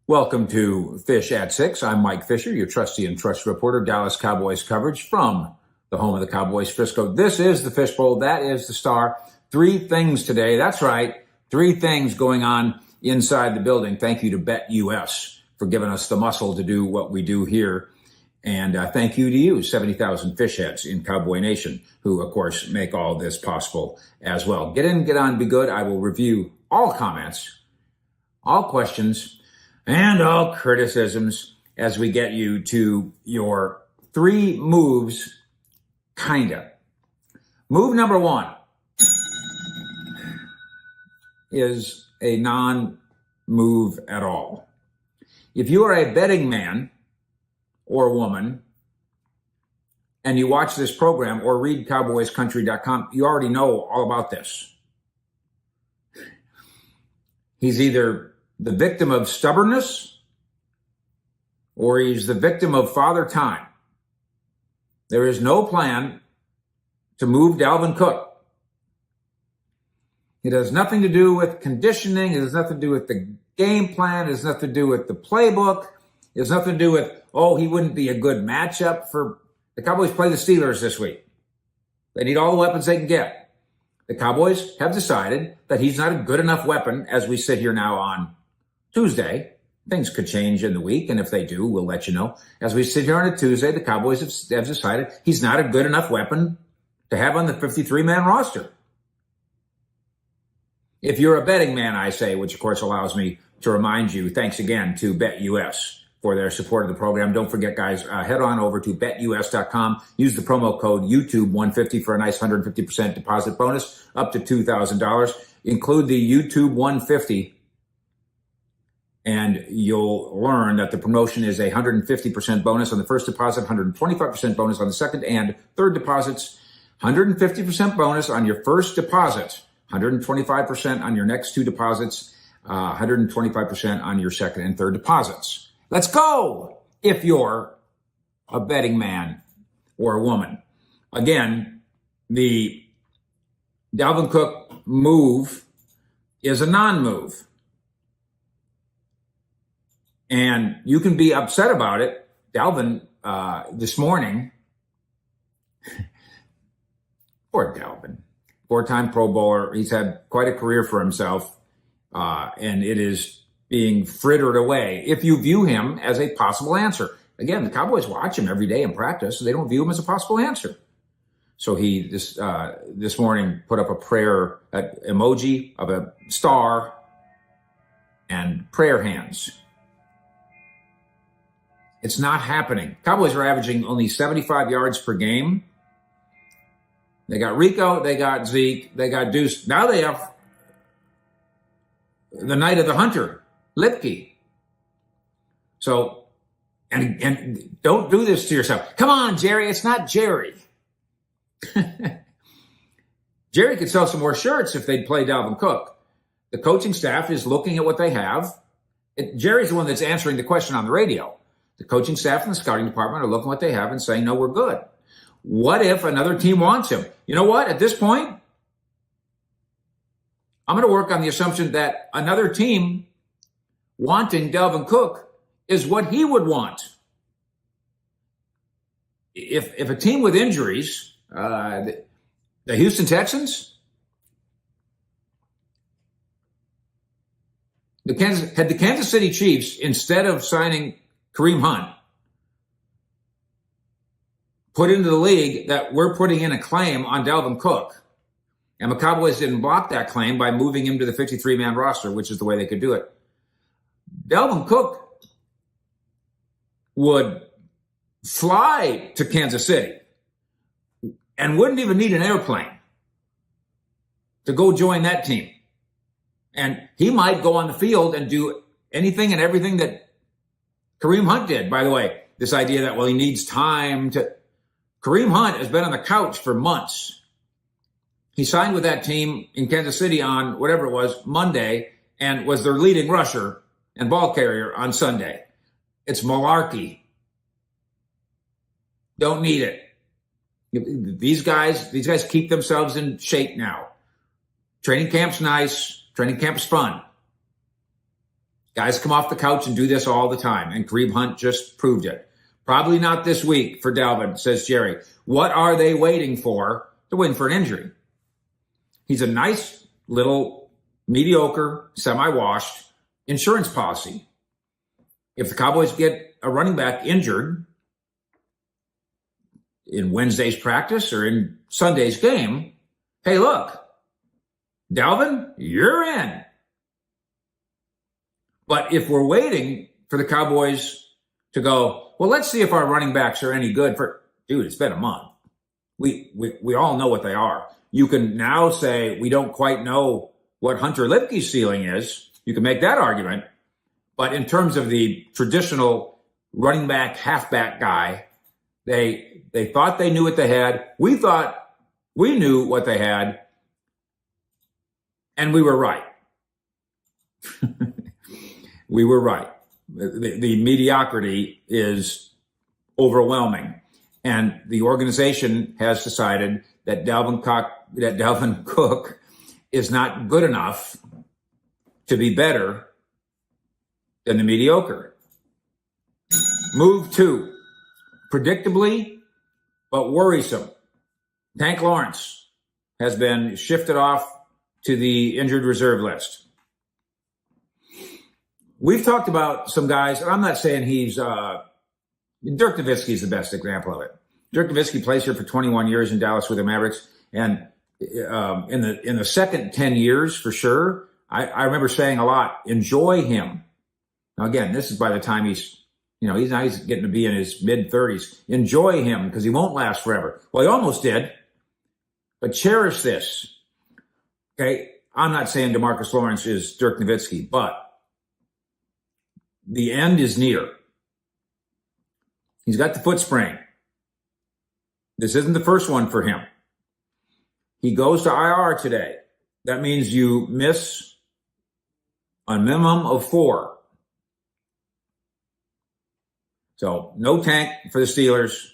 Welcome to Fish at Six. I'm Mike Fisher, your trusty and trusted reporter, Dallas Cowboys coverage from the home of the Cowboys, Frisco. This is the Fishbowl. That is the Star. 3 things today. That's right. 3 things going on inside the building. Thank you to BetUS for giving us the muscle to do what we do here. And thank you to you, 70,000 fish heads in Cowboy Nation, who, of course, make all this possible as well. Get in, get on, be good. I will review all comments, all questions, and all criticisms as we get you to your 3 moves, kinda. Move number 1 is a non-move at all. If you are a betting man or woman and you watch this program or read cowboyscountry.com, you already know all about this. He's either the victim of stubbornness, or he's the victim of Father Time. There is no plan to move Dalvin Cook. It has nothing to do with conditioning. It has nothing to do with the game plan. It has nothing to do with the playbook. It has nothing to do with, he wouldn't be a good matchup for the Cowboys play the Steelers this week. They need all the weapons they can get. The Cowboys have decided that he's not a good enough weapon as we sit here now on Tuesday. Things could change in the week, and if they do, we'll let you know. As we sit here on a Tuesday, the Cowboys have decided he's not a good enough weapon to have on the 53-man roster. If you're a betting man, I say, which of course allows me to remind you, thanks again to BetUS for their support of the program. Don't forget, guys, head on over to betus.com. Use the promo code YouTube150 for a nice 150% deposit bonus up to $2,000. Include the YouTube 150. And you'll learn that the promotion is a 150% bonus on the first deposit, 125% bonus on the second and third deposits, 150% bonus on your first deposit, 125% on your next 2 deposits, 125% on your second and third deposits. Let's go if you're a betting man or a woman. Again, the Dalvin Cook move is a non-move. And you can be upset about it. Dalvin, this morning, poor Dalvin, 4-time Pro Bowler. He's had quite a career for himself, and it is being frittered away if you view him as a possible answer. Again, the Cowboys watch him every day in practice, so they don't view him as a possible answer. So he, this morning, put up a prayer emoji of a star and prayer hands. It's not happening. Cowboys are averaging only 75 yards per game. They got Rico, they got Zeke, they got Deuce. Now they have the Night of the Hunter, Lipke. So, and don't do this to yourself. Come on, Jerry, it's not Jerry. Jerry could sell some more shirts if they'd play Dalvin Cook. The coaching staff is looking at what they have. Jerry's the one that's answering the question on the radio. The coaching staff and the scouting department are looking at what they have and saying, no, we're good. What if another team wants him? You know what? At this point, I'm going to work on the assumption that another team wanting Dalvin Cook is what he would want. If a team with injuries, the Houston Texans, the Kansas City Chiefs, instead of signing Kareem Hunt, put into the league that we're putting in a claim on Dalvin Cook. And the Cowboys didn't block that claim by moving him to the 53-man roster, which is the way they could do it. Dalvin Cook would fly to Kansas City and wouldn't even need an airplane to go join that team. And he might go on the field and do anything and everything that Kareem Hunt did. By the way, this idea that, he needs time to... Kareem Hunt has been on the couch for months. He signed with that team in Kansas City on whatever it was, Monday, and was their leading rusher and ball carrier on Sunday. It's malarkey. Don't need it. These guys keep themselves in shape now. Training camp's nice. Training camp's fun. Guys come off the couch and do this all the time, and Kareem Hunt just proved it. Probably not this week for Dalvin, says Jerry. What are they waiting for to win for an injury? He's a nice little mediocre, semi-washed insurance policy. If the Cowboys get a running back injured in Wednesday's practice or in Sunday's game, hey, look, Dalvin, you're in. But if we're waiting for the Cowboys to go, well, let's see if our running backs are any good for, dude, it's been a month. We all know what they are. You can now say we don't quite know what Hunter Lipke's ceiling is. You can make that argument. But in terms of the traditional running back, halfback guy, they thought they knew what they had. We thought we knew what they had. And we were right. We were right. The mediocrity is overwhelming. And the organization has decided that Dalvin Cook is not good enough to be better than the mediocre. Move 2. Predictably, but worrisome. Tank Lawrence has been shifted off to the injured reserve list. We've talked about some guys, and I'm not saying he's, Dirk Nowitzki is the best example of it. Dirk Nowitzki plays here for 21 years in Dallas with the Mavericks, and in the second 10 years, for sure, I remember saying a lot, enjoy him. Now, again, this is by the time he's getting to be in his mid-30s. Enjoy him because he won't last forever. Well, he almost did, but cherish this. Okay, I'm not saying DeMarcus Lawrence is Dirk Nowitzki, but the end is near. He's got the foot sprain. This isn't the first one for him. He goes to IR today. That means you miss a minimum of 4. So no Tank for the Steelers.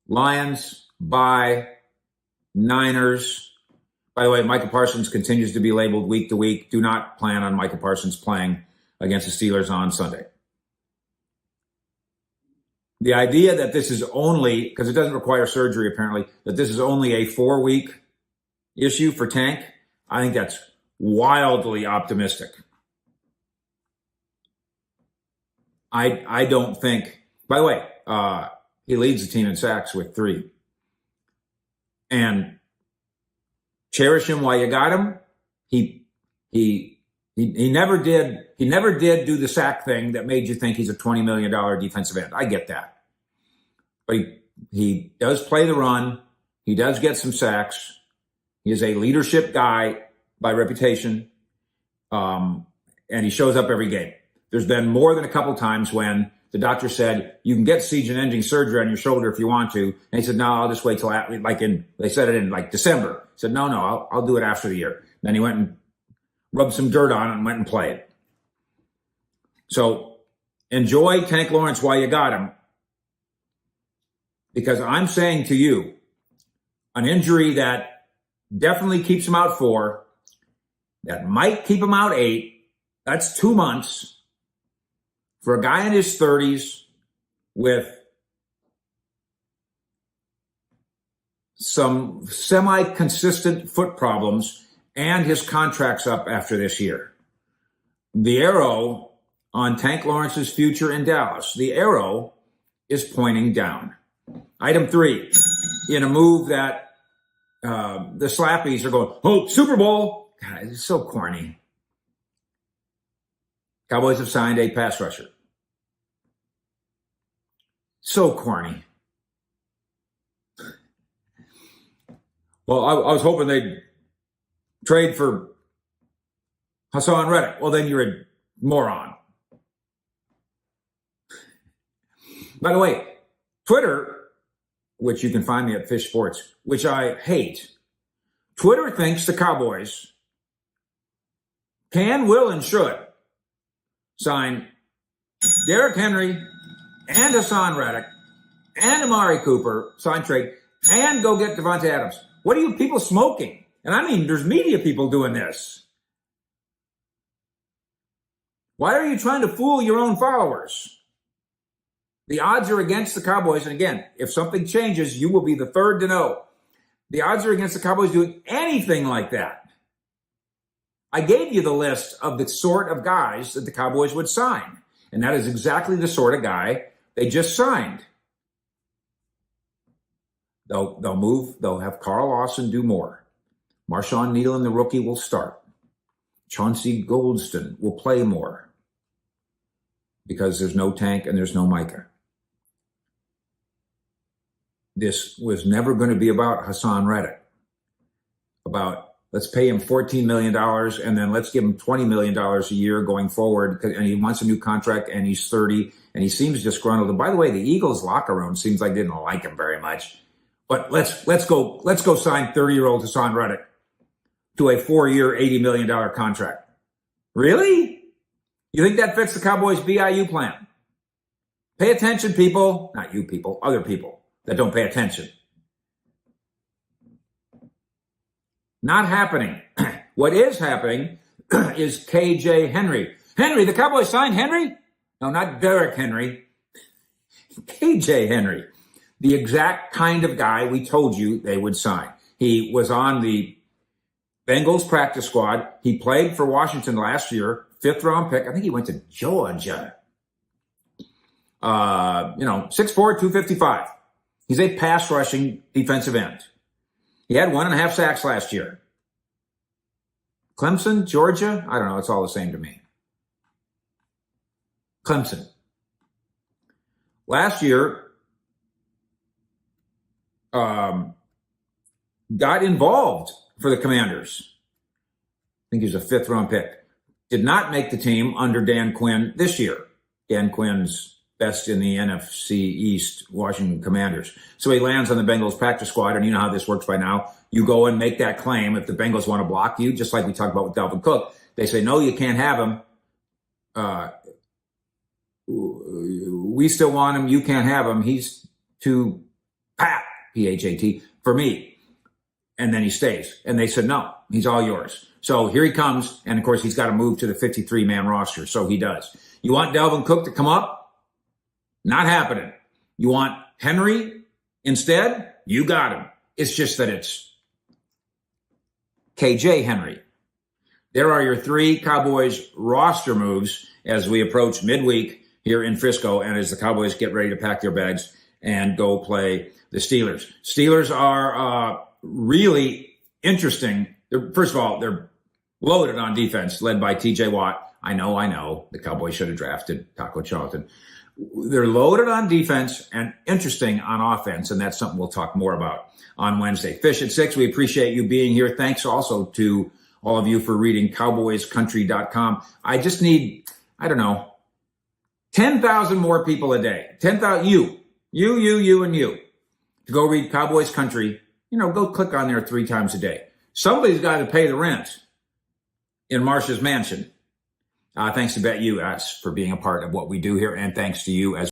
Lions, bye. Niners. By the way, Micah Parsons continues to be labeled week to week. Do not plan on Micah Parsons playing against the Steelers on Sunday. The idea that this is only, because it doesn't require surgery apparently, that this is only a 4-week issue for Tank, I think that's wildly optimistic. I don't think, by the way, he leads the team in sacks with 3. And cherish him while you got him. He never did do the sack thing that made you think he's a $20 million defensive end. I get that. But he does play the run. He does get some sacks. He is a leadership guy by reputation. And he shows up every game. There's been more than a couple times when the doctor said, you can get siege-ending surgery on your shoulder if you want to. And he said, no, I'll just wait till, they said it in December. He said, no, I'll do it after the year. Then he went and rubbed some dirt on it and went and played. So enjoy Tank Lawrence while you got him. Because I'm saying to you, an injury that definitely keeps him out 4, that might keep him out 8, that's 2 months. For a guy in his 30s with some semi-consistent foot problems and his contract's up after this year. The arrow on Tank Lawrence's future in Dallas, the arrow is pointing down. Item 3, in a move that the Slappies are going, oh, Super Bowl. God, it's so corny. Cowboys have signed a pass rusher. So corny. Well, I was hoping they'd trade for Hassan Reddick. Well, then you're a moron. By the way, Twitter, which you can find me at Fish Sports, which I hate, Twitter thinks the Cowboys can, will, and should sign Derrick Henry and Hassan Reddick and Amari Cooper, sign trade, and go get Devontae Adams. What are you people smoking? And I mean, there's media people doing this. Why are you trying to fool your own followers? The odds are against the Cowboys. And again, if something changes, you will be the third to know. The odds are against the Cowboys doing anything like that. I gave you the list of the sort of guys that the Cowboys would sign. And that is exactly the sort of guy they just signed. They'll move. They'll have Carl Lawson do more. Marshawn Nealon, the rookie, will start. Chauncey Goldston will play more because there's no Tank and there's no Micah. This was never going to be about Hassan Reddick, about let's pay him $14 million and then let's give him $20 million a year going forward. And he wants a new contract and he's 30 and he seems disgruntled. And by the way, the Eagles locker room seems like they didn't like him very much. But let's go sign 30-year-old Hassan Reddick to a 4-year, $80 million contract. Really? You think that fits the Cowboys' BIU plan? Pay attention, people. Not you people, other people that don't pay attention. Not happening. What is happening is KJ Henry. Henry, the Cowboys signed Henry? No, not Derrick Henry. KJ Henry. The exact kind of guy we told you they would sign. He was on the Bengals practice squad. He played for Washington last year, 5th-round pick. I think he went to Georgia. 6'4", 255. He's a pass-rushing defensive end. He had 1.5 sacks last year. Clemson, Georgia? I don't know. It's all the same to me. Clemson. Last year, got involved for the Commanders. I think he was a 5th-round pick. Did not make the team under Dan Quinn this year. Dan Quinn's best in the NFC East, Washington Commanders. So he lands on the Bengals practice squad, and you know how this works by now. You go and make that claim if the Bengals want to block you, just like we talked about with Dalvin Cook. They say, no, you can't have him. We still want him. You can't have him. He's too P-H-A-T, for me. And then he stays. And they said, no, he's all yours. So here he comes. And, of course, he's got to move to the 53-man roster. So he does. You want Dalvin Cook to come up? Not happening. You want Henry instead? You got him. It's just that it's KJ Henry. There are your 3 Cowboys roster moves as we approach midweek here in Frisco and as the Cowboys get ready to pack their bags and go play the Steelers. Steelers are really interesting. First of all, they're loaded on defense, led by T.J. Watt. I know. The Cowboys should have drafted Taco Charlton. They're loaded on defense and interesting on offense, and that's something we'll talk more about on Wednesday. Fish at 6, we appreciate you being here. Thanks also to all of you for reading cowboyscountry.com. I just need, 10,000 more people a day. 10,000, you, and you, to go read Cowboys Country. Go click on there 3 times a day. Somebody's got to pay the rent in Marsh's mansion. Thanks to BetUS for being a part of what we do here, and thanks to you as